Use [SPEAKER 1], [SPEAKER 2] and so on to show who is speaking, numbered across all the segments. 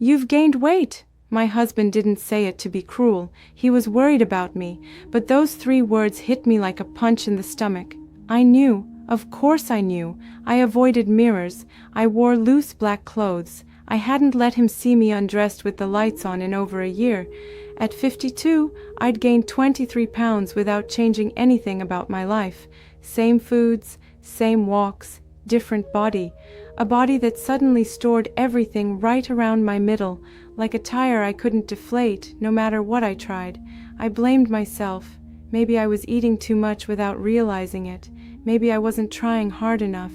[SPEAKER 1] "You've gained weight." My husband didn't say it to be cruel, he was worried about me, but those 3 words hit me like a punch in the stomach. I knew, of course I knew. I avoided mirrors, I wore loose black clothes, I hadn't let him see me undressed with the lights on in over a year. At 52, I'd gained 23 pounds without changing anything about my life. Same foods, same walks, different body. A body that suddenly stored everything right around my middle, like a tire I couldn't deflate, no matter what I tried. I blamed myself. Maybe I was eating too much without realizing it. Maybe I wasn't trying hard enough.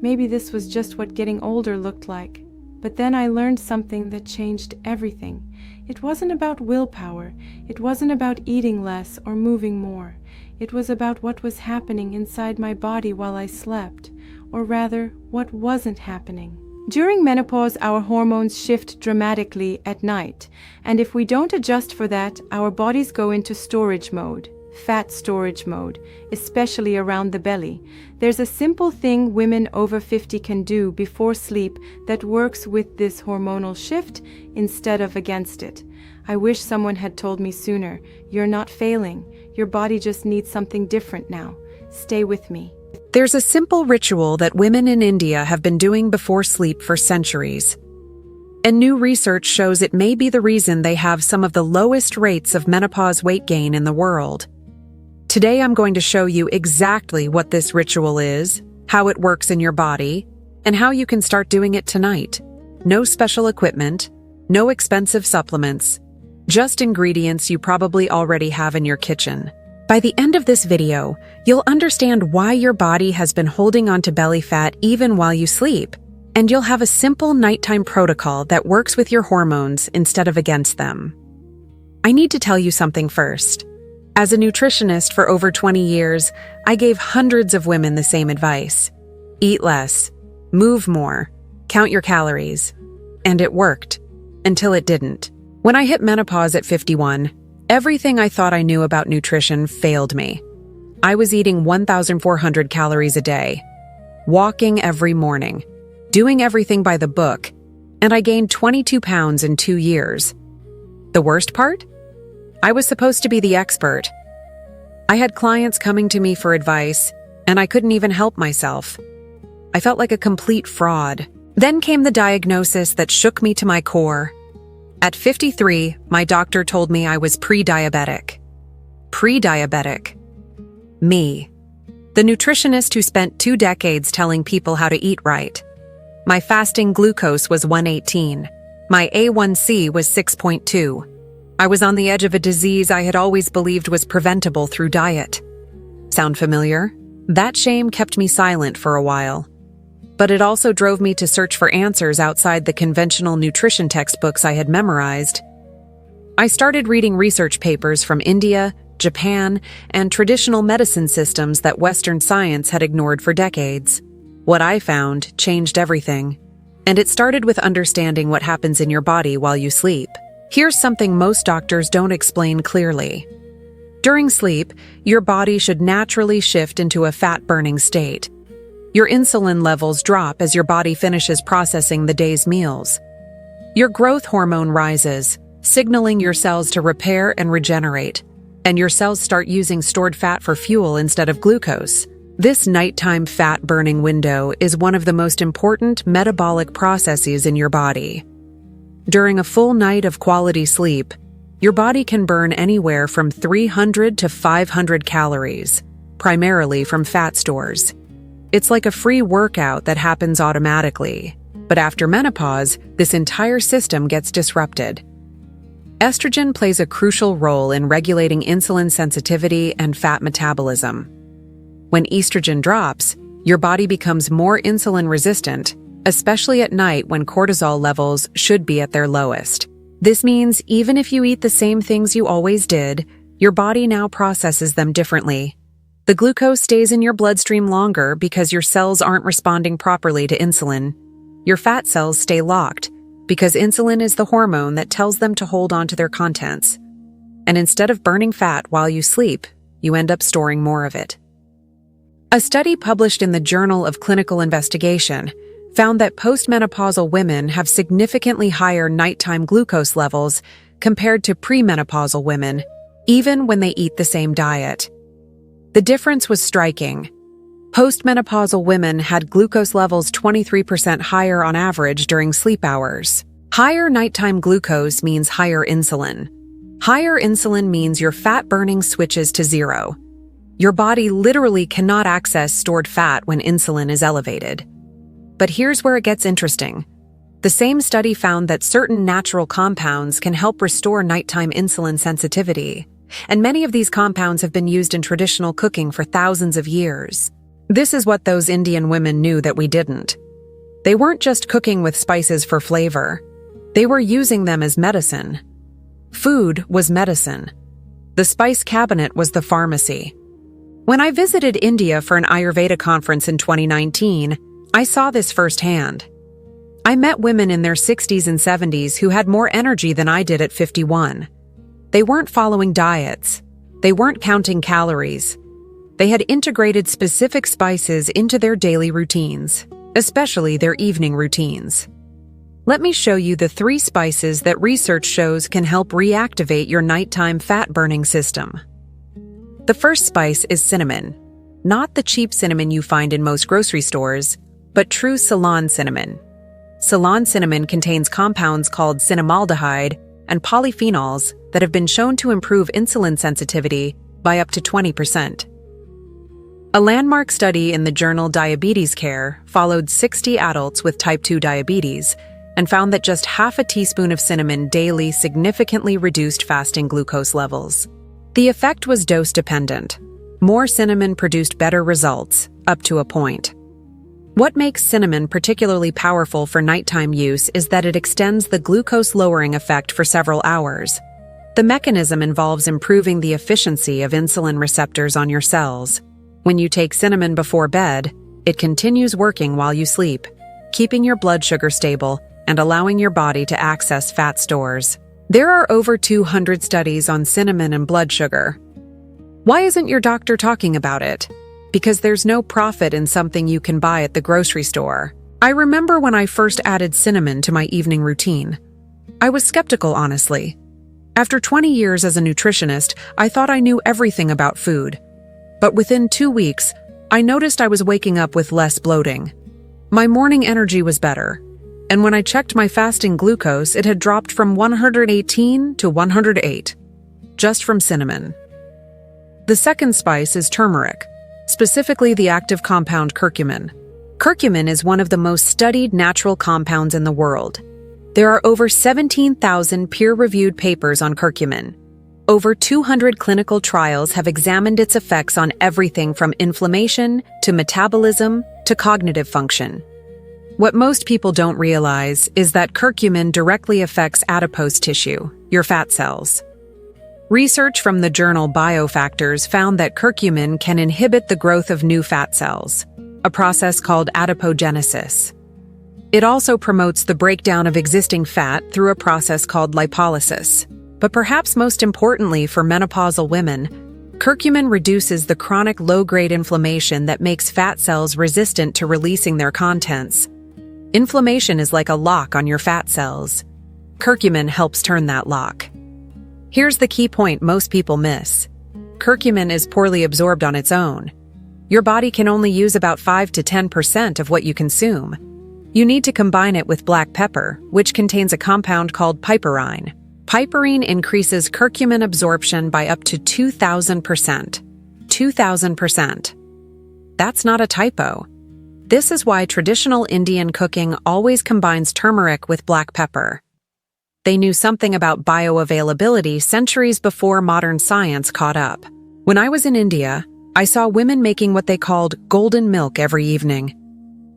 [SPEAKER 1] Maybe this was just what getting older looked like. But then I learned something that changed everything. It wasn't about willpower. It wasn't about eating less or moving more. It was about what was happening inside my body while I slept, or rather, what wasn't happening. During menopause, our hormones shift dramatically at night, and if we don't adjust for that, our bodies go into storage mode, fat storage mode, especially around the belly. There's a simple thing women over 50 can do before sleep that works with this hormonal shift instead of against it. I wish someone had told me sooner. You're not failing. Your body just needs something different now. Stay with me.
[SPEAKER 2] There's a simple ritual that women in India have been doing before sleep for centuries. And new research shows it may be the reason they have some of the lowest rates of menopause weight gain in the world. Today I'm going to show you exactly what this ritual is, how it works in your body, and how you can start doing it tonight. No special equipment, no expensive supplements, just ingredients you probably already have in your kitchen. By the end of this video, you'll understand why your body has been holding onto belly fat even while you sleep, and you'll have a simple nighttime protocol that works with your hormones instead of against them. I need to tell you something first. As a nutritionist for over 20 years, I gave hundreds of women the same advice. Eat less, move more, count your calories. And it worked, until it didn't. When I hit menopause at 51, everything I thought I knew about nutrition failed me. I was eating 1,400 calories a day, walking every morning, doing everything by the book, and I gained 22 pounds in 2 years. The worst part? I was supposed to be the expert. I had clients coming to me for advice, and I couldn't even help myself. I felt like a complete fraud. Then came the diagnosis that shook me to my core. At 53, my doctor told me I was pre-diabetic. Pre-diabetic. Me. The nutritionist who spent 2 decades telling people how to eat right. My fasting glucose was 118. My A1C was 6.2. I was on the edge of a disease I had always believed was preventable through diet. Sound familiar? That shame kept me silent for a while. But it also drove me to search for answers outside the conventional nutrition textbooks I had memorized. I started reading research papers from India, Japan, and traditional medicine systems that Western science had ignored for decades. What I found changed everything. And it started with understanding what happens in your body while you sleep. Here's something most doctors don't explain clearly. During sleep, your body should naturally shift into a fat-burning state. Your insulin levels drop as your body finishes processing the day's meals. Your growth hormone rises, signaling your cells to repair and regenerate, and your cells start using stored fat for fuel instead of glucose. This nighttime fat-burning window is one of the most important metabolic processes in your body. During a full night of quality sleep, your body can burn anywhere from 300 to 500 calories, primarily from fat stores. It's like a free workout that happens automatically, but after menopause, this entire system gets disrupted. Estrogen plays a crucial role in regulating insulin sensitivity and fat metabolism. When estrogen drops, your body becomes more insulin resistant, especially at night when cortisol levels should be at their lowest. This means even if you eat the same things you always did, your body now processes them differently. The glucose stays in your bloodstream longer because your cells aren't responding properly to insulin. Your fat cells stay locked because insulin is the hormone that tells them to hold on to their contents. And instead of burning fat while you sleep, you end up storing more of it. A study published in the Journal of Clinical Investigation found that postmenopausal women have significantly higher nighttime glucose levels compared to premenopausal women, even when they eat the same diet. The difference was striking. Postmenopausal women had glucose levels 23% higher on average during sleep hours. Higher nighttime glucose means higher insulin. Higher insulin means your fat burning switches to zero. Your body literally cannot access stored fat when insulin is elevated. But here's where it gets interesting. The same study found that certain natural compounds can help restore nighttime insulin sensitivity, and many of these compounds have been used in traditional cooking for thousands of years. This is what those Indian women knew that we didn't. They weren't just cooking with spices for flavor. They were using them as medicine. Food was medicine. The spice cabinet was the pharmacy. When I visited India for an Ayurveda conference in 2019, I saw this firsthand. I met women in their 60s and 70s who had more energy than I did at 51. They weren't following diets. They weren't counting calories. They had integrated specific spices into their daily routines, especially their evening routines. Let me show you the 3 spices that research shows can help reactivate your nighttime fat-burning system. The first spice is cinnamon. Not the cheap cinnamon you find in most grocery stores, but true Ceylon cinnamon. Ceylon cinnamon contains compounds called cinnamaldehyde and polyphenols that have been shown to improve insulin sensitivity by up to 20%. A landmark study in the journal Diabetes Care followed 60 adults with type 2 diabetes and found that just half a teaspoon of cinnamon daily significantly reduced fasting glucose levels. The effect was dose-dependent. More cinnamon produced better results, up to a point. What makes cinnamon particularly powerful for nighttime use is that it extends the glucose-lowering effect for several hours. The mechanism involves improving the efficiency of insulin receptors on your cells. When you take cinnamon before bed, it continues working while you sleep, keeping your blood sugar stable and allowing your body to access fat stores. There are over 200 studies on cinnamon and blood sugar. Why isn't your doctor talking about it? Because there's no profit in something you can buy at the grocery store. I remember when I first added cinnamon to my evening routine. I was skeptical, honestly. After 20 years as a nutritionist, I thought I knew everything about food. But within 2 weeks, I noticed I was waking up with less bloating. My morning energy was better. And when I checked my fasting glucose, it had dropped from 118 to 108, just from cinnamon. The second spice is turmeric, specifically the active compound curcumin. Curcumin is one of the most studied natural compounds in the world. There are over 17,000 peer-reviewed papers on curcumin. Over 200 clinical trials have examined its effects on everything from inflammation to metabolism to cognitive function. What most people don't realize is that curcumin directly affects adipose tissue, your fat cells. Research from the journal Biofactors found that curcumin can inhibit the growth of new fat cells, a process called adipogenesis. It also promotes the breakdown of existing fat through a process called lipolysis. But perhaps most importantly for menopausal women, curcumin reduces the chronic low-grade inflammation that makes fat cells resistant to releasing their contents. Inflammation is like a lock on your fat cells. Curcumin helps turn that lock. Here's the key point most people miss. Curcumin is poorly absorbed on its own. Your body can only use about 5 to 10% of what you consume. You need to combine it with black pepper, which contains a compound called piperine. Piperine increases curcumin absorption by up to 2,000%. 2,000%. That's not a typo. This is why traditional Indian cooking always combines turmeric with black pepper. They knew something about bioavailability centuries before modern science caught up. When I was in India, I saw women making what they called golden milk every evening.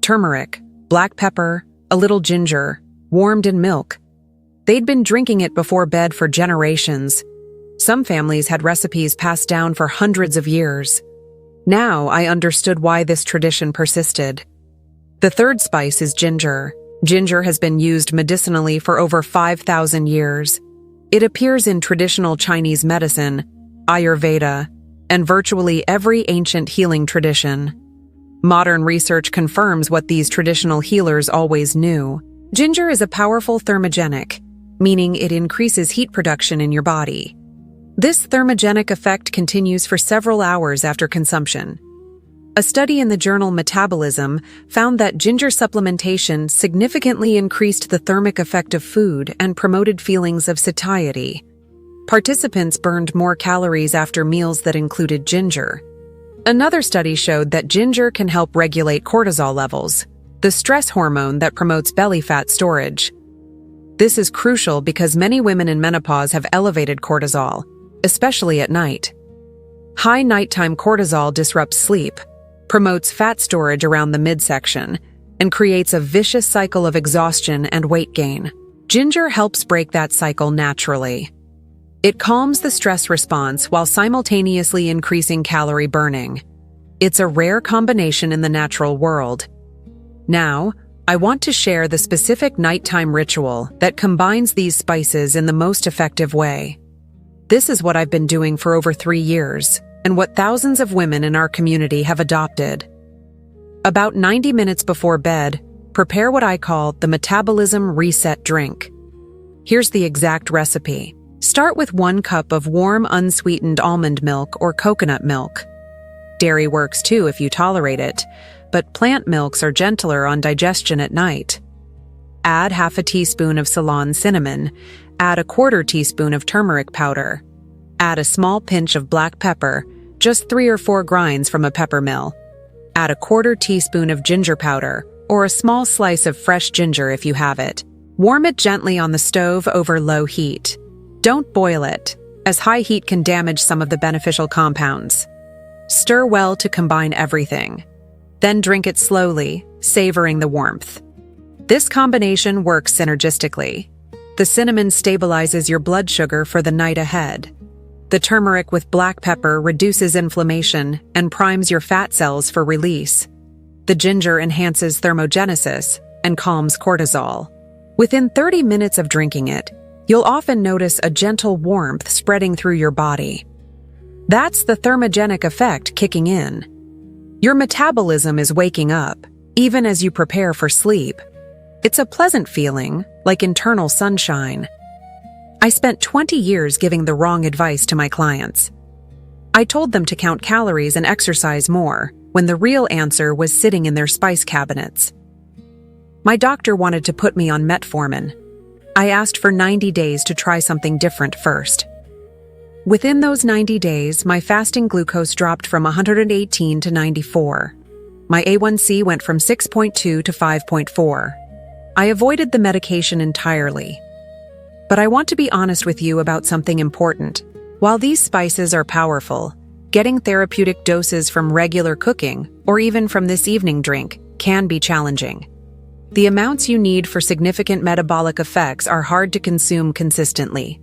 [SPEAKER 2] Turmeric, black pepper, a little ginger, warmed in milk. They'd been drinking it before bed for generations. Some families had recipes passed down for hundreds of years. Now I understood why this tradition persisted. The third spice is ginger. Ginger has been used medicinally for over 5,000 years. It appears in traditional Chinese medicine, Ayurveda, and virtually every ancient healing tradition. Modern research confirms what these traditional healers always knew. Ginger is a powerful thermogenic, meaning it increases heat production in your body. This thermogenic effect continues for several hours after consumption. A study in the journal Metabolism found that ginger supplementation significantly increased the thermic effect of food and promoted feelings of satiety. Participants burned more calories after meals that included ginger. Another study showed that ginger can help regulate cortisol levels, the stress hormone that promotes belly fat storage. This is crucial because many women in menopause have elevated cortisol, especially at night. High nighttime cortisol disrupts sleep, promotes fat storage around the midsection, and creates a vicious cycle of exhaustion and weight gain. Ginger helps break that cycle naturally. It calms the stress response while simultaneously increasing calorie burning. It's a rare combination in the natural world. Now, I want to share the specific nighttime ritual that combines these spices in the most effective way. This is what I've been doing for over 3 years, and what thousands of women in our community have adopted. About 90 minutes before bed, prepare what I call the Metabolism Reset Drink. Here's the exact recipe. Start with 1 cup of warm, unsweetened almond milk or coconut milk. Dairy works too if you tolerate it, but plant milks are gentler on digestion at night. Add half a teaspoon of Ceylon cinnamon. Add a 1/4 teaspoon of turmeric powder. Add a small pinch of black pepper, just 3 or 4 grinds from a pepper mill. Add a 1/4 teaspoon of ginger powder, or a small slice of fresh ginger if you have it. Warm it gently on the stove over low heat. Don't boil it, as high heat can damage some of the beneficial compounds. Stir well to combine everything. Then drink it slowly, savoring the warmth. This combination works synergistically. The cinnamon stabilizes your blood sugar for the night ahead. The turmeric with black pepper reduces inflammation and primes your fat cells for release. The ginger enhances thermogenesis and calms cortisol. Within 30 minutes of drinking it, you'll often notice a gentle warmth spreading through your body. That's the thermogenic effect kicking in. Your metabolism is waking up, even as you prepare for sleep. It's a pleasant feeling, like internal sunshine. I spent 20 years giving the wrong advice to my clients. I told them to count calories and exercise more, when the real answer was sitting in their spice cabinets. My doctor wanted to put me on metformin. I asked for 90 days to try something different first. Within those 90 days, my fasting glucose dropped from 118 to 94. My A1C went from 6.2 to 5.4. I avoided the medication entirely. But I want to be honest with you about something important. While these spices are powerful, getting therapeutic doses from regular cooking, or even from this evening drink, can be challenging. The amounts you need for significant metabolic effects are hard to consume consistently.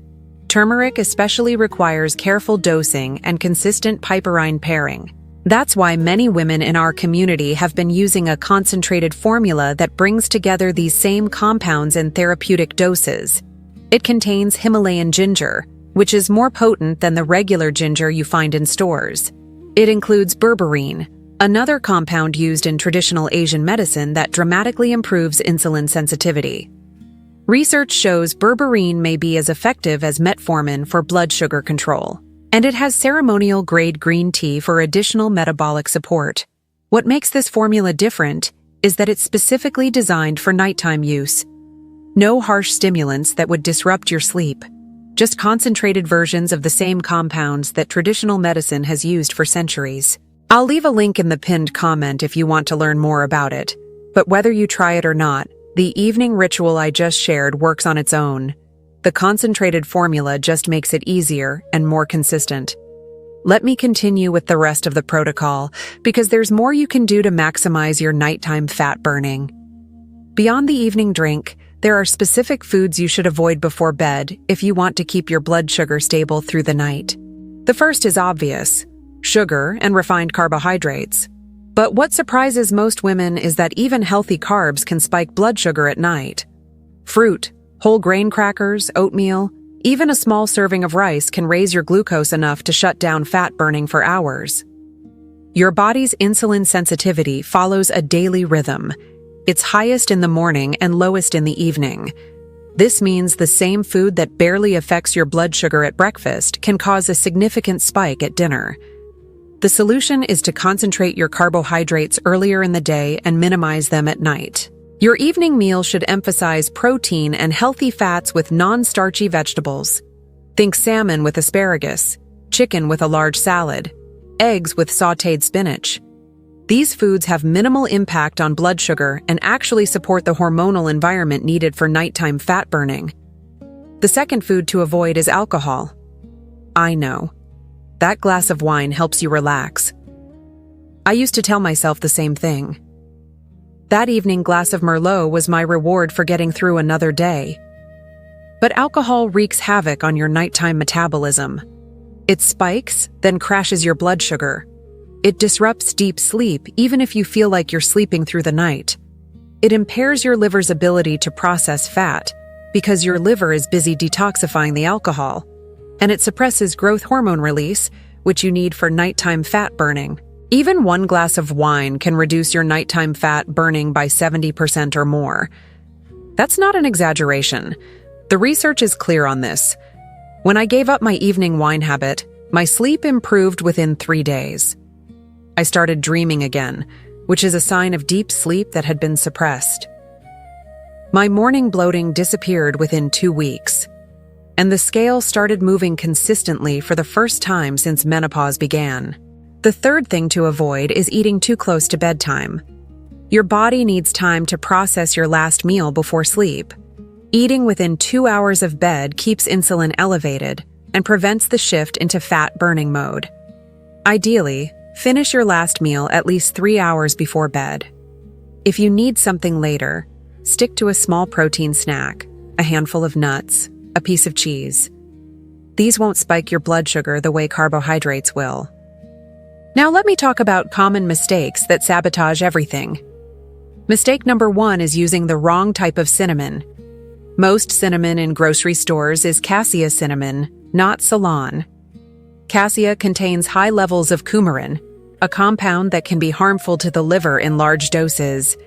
[SPEAKER 2] Turmeric especially requires careful dosing and consistent piperine pairing. That's why many women in our community have been using a concentrated formula that brings together these same compounds in therapeutic doses. It contains Himalayan ginger, which is more potent than the regular ginger you find in stores. It includes berberine, another compound used in traditional Asian medicine that dramatically improves insulin sensitivity. Research shows berberine may be as effective as metformin for blood sugar control, and it has ceremonial-grade green tea for additional metabolic support. What makes this formula different is that it's specifically designed for nighttime use. No harsh stimulants that would disrupt your sleep, just concentrated versions of the same compounds that traditional medicine has used for centuries. I'll leave a link in the pinned comment if you want to learn more about it, but whether you try it or not, the evening ritual I just shared works on its own. The concentrated formula just makes it easier and more consistent. Let me continue with the rest of the protocol, because there's more you can do to maximize your nighttime fat burning. Beyond the evening drink, there are specific foods you should avoid before bed if you want to keep your blood sugar stable through the night. The first is obvious: sugar and refined carbohydrates. But what surprises most women is that even healthy carbs can spike blood sugar at night. Fruit, whole grain crackers, oatmeal, even a small serving of rice can raise your glucose enough to shut down fat burning for hours. Your body's insulin sensitivity follows a daily rhythm. It's highest in the morning and lowest in the evening. This means the same food that barely affects your blood sugar at breakfast can cause a significant spike at dinner. The solution is to concentrate your carbohydrates earlier in the day and minimize them at night. Your evening meal should emphasize protein and healthy fats with non-starchy vegetables. Think salmon with asparagus, chicken with a large salad, eggs with sautéed spinach. These foods have minimal impact on blood sugar and actually support the hormonal environment needed for nighttime fat burning. The second food to avoid is alcohol. I know. That glass of wine helps you relax. I used to tell myself the same thing. That evening glass of Merlot was my reward for getting through another day. But alcohol wreaks havoc on your nighttime metabolism. It spikes, then crashes your blood sugar. It disrupts deep sleep even if you feel like you're sleeping through the night. It impairs your liver's ability to process fat because your liver is busy detoxifying the alcohol, and it suppresses growth hormone release, which you need for nighttime fat burning. Even one glass of wine can reduce your nighttime fat burning by 70% or more. That's not an exaggeration. The research is clear on this. When I gave up my evening wine habit, my sleep improved within 3 days. I started dreaming again, which is a sign of deep sleep that had been suppressed. My morning bloating disappeared within 2 weeks, and the scale started moving consistently for the first time since menopause began. The third thing to avoid is eating too close to bedtime. Your body needs time to process your last meal before sleep. Eating within 2 hours of bed keeps insulin elevated and prevents the shift into fat-burning mode. Ideally, finish your last meal at least 3 hours before bed. If you need something later, stick to a small protein snack, a handful of nuts, a piece of cheese. These won't spike your blood sugar the way carbohydrates will. Now let me talk about common mistakes that sabotage everything. Mistake number 1 is using the wrong type of cinnamon. Most cinnamon in grocery stores is cassia cinnamon, not Ceylon. Cassia contains high levels of coumarin, a compound that can be harmful to the liver in large doses.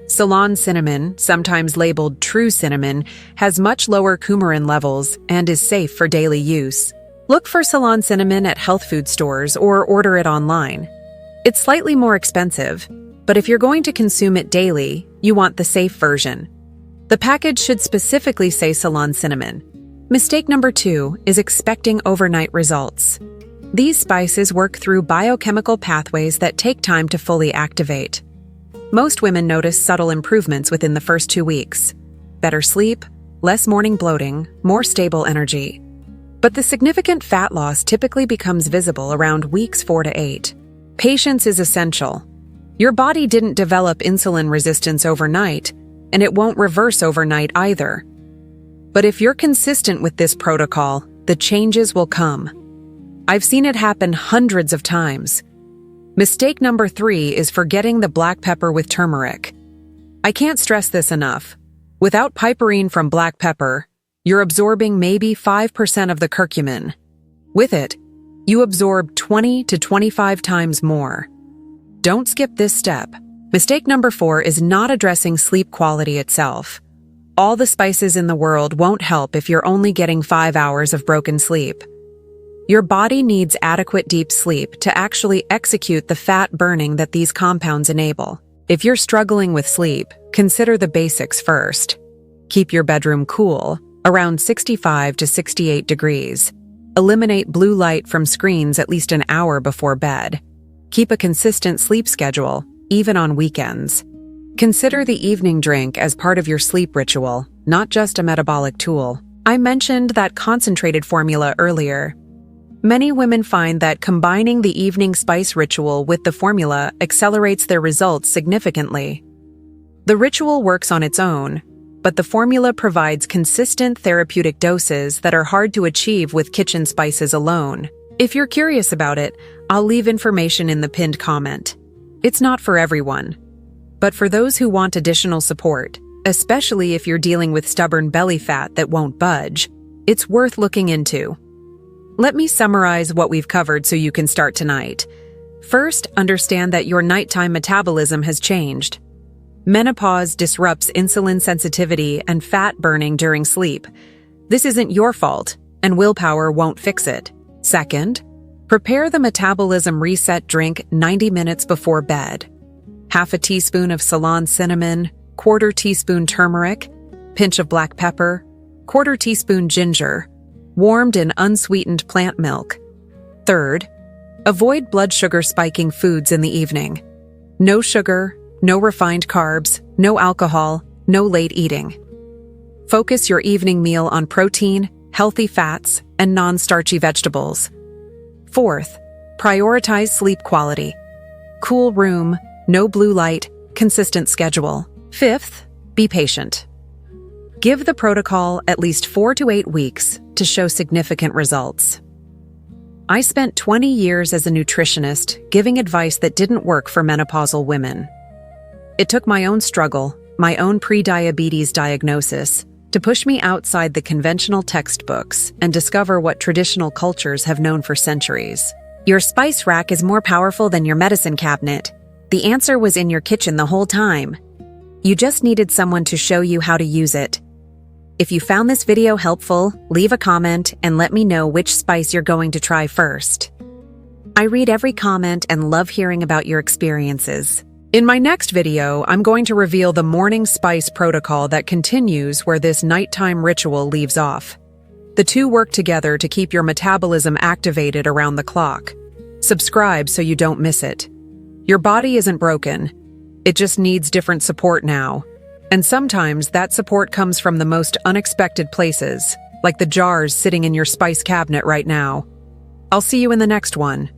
[SPEAKER 2] Ceylon cinnamon, sometimes labeled true cinnamon, has much lower coumarin levels and is safe for daily use. Look for Ceylon cinnamon at health food stores or order it online. It's slightly more expensive, but if you're going to consume it daily, you want the safe version. The package should specifically say Ceylon cinnamon. Mistake number 2 is expecting overnight results. These spices work through biochemical pathways that take time to fully activate. Most women notice subtle improvements within the first 2 weeks. Better sleep, less morning bloating, more stable energy. But the significant fat loss typically becomes visible around weeks 4 to 8. Patience is essential. Your body didn't develop insulin resistance overnight, and it won't reverse overnight either. But if you're consistent with this protocol, the changes will come. I've seen it happen hundreds of times. Mistake number 3 is forgetting the black pepper with turmeric. I can't stress this enough. Without piperine from black pepper, you're absorbing maybe 5% of the curcumin. With it, you absorb 20 to 25 times more. Don't skip this step. Mistake number 4 is not addressing sleep quality itself. All the spices in the world won't help if you're only getting 5 hours of broken sleep. Your body needs adequate deep sleep to actually execute the fat burning that these compounds enable. If you're struggling with sleep, consider the basics first. Keep your bedroom cool, around 65 to 68 degrees. Eliminate blue light from screens at least an hour before bed. Keep a consistent sleep schedule, even on weekends. Consider the evening drink as part of your sleep ritual, not just a metabolic tool. I mentioned that concentrated formula earlier. Many women find that combining the evening spice ritual with the formula accelerates their results significantly. The ritual works on its own, but the formula provides consistent therapeutic doses that are hard to achieve with kitchen spices alone. If you're curious about it, I'll leave information in the pinned comment. It's not for everyone, but for those who want additional support, especially if you're dealing with stubborn belly fat that won't budge, it's worth looking into. Let me summarize what we've covered so you can start tonight. First, understand that your nighttime metabolism has changed. Menopause disrupts insulin sensitivity and fat burning during sleep. This isn't your fault, and willpower won't fix it. Second, prepare the Metabolism Reset Drink 90 minutes before bed. Half a teaspoon of Ceylon cinnamon, quarter teaspoon turmeric, pinch of black pepper, quarter teaspoon ginger, warmed in unsweetened plant milk. Third, avoid blood sugar spiking foods in the evening. No sugar, no refined carbs, no alcohol, no late eating. Focus your evening meal on protein, healthy fats, and non-starchy vegetables. Fourth, prioritize sleep quality. Cool room, no blue light, consistent schedule. Fifth, be patient. Give the protocol at least 4 to 8 weeks to show significant results. I spent 20 years as a nutritionist giving advice that didn't work for menopausal women. It took my own struggle, my own pre-diabetes diagnosis, to push me outside the conventional textbooks and discover what traditional cultures have known for centuries. Your spice rack is more powerful than your medicine cabinet. The answer was in your kitchen the whole time. You just needed someone to show you how to use it. If you found this video helpful, leave a comment and let me know which spice you're going to try first. I read every comment and love hearing about your experiences. In my next video, I'm going to reveal the morning spice protocol that continues where this nighttime ritual leaves off. The two work together to keep your metabolism activated around the clock. Subscribe so you don't miss it. Your body isn't broken. It just needs different support now. And sometimes that support comes from the most unexpected places, like the jars sitting in your spice cabinet right now. I'll see you in the next one.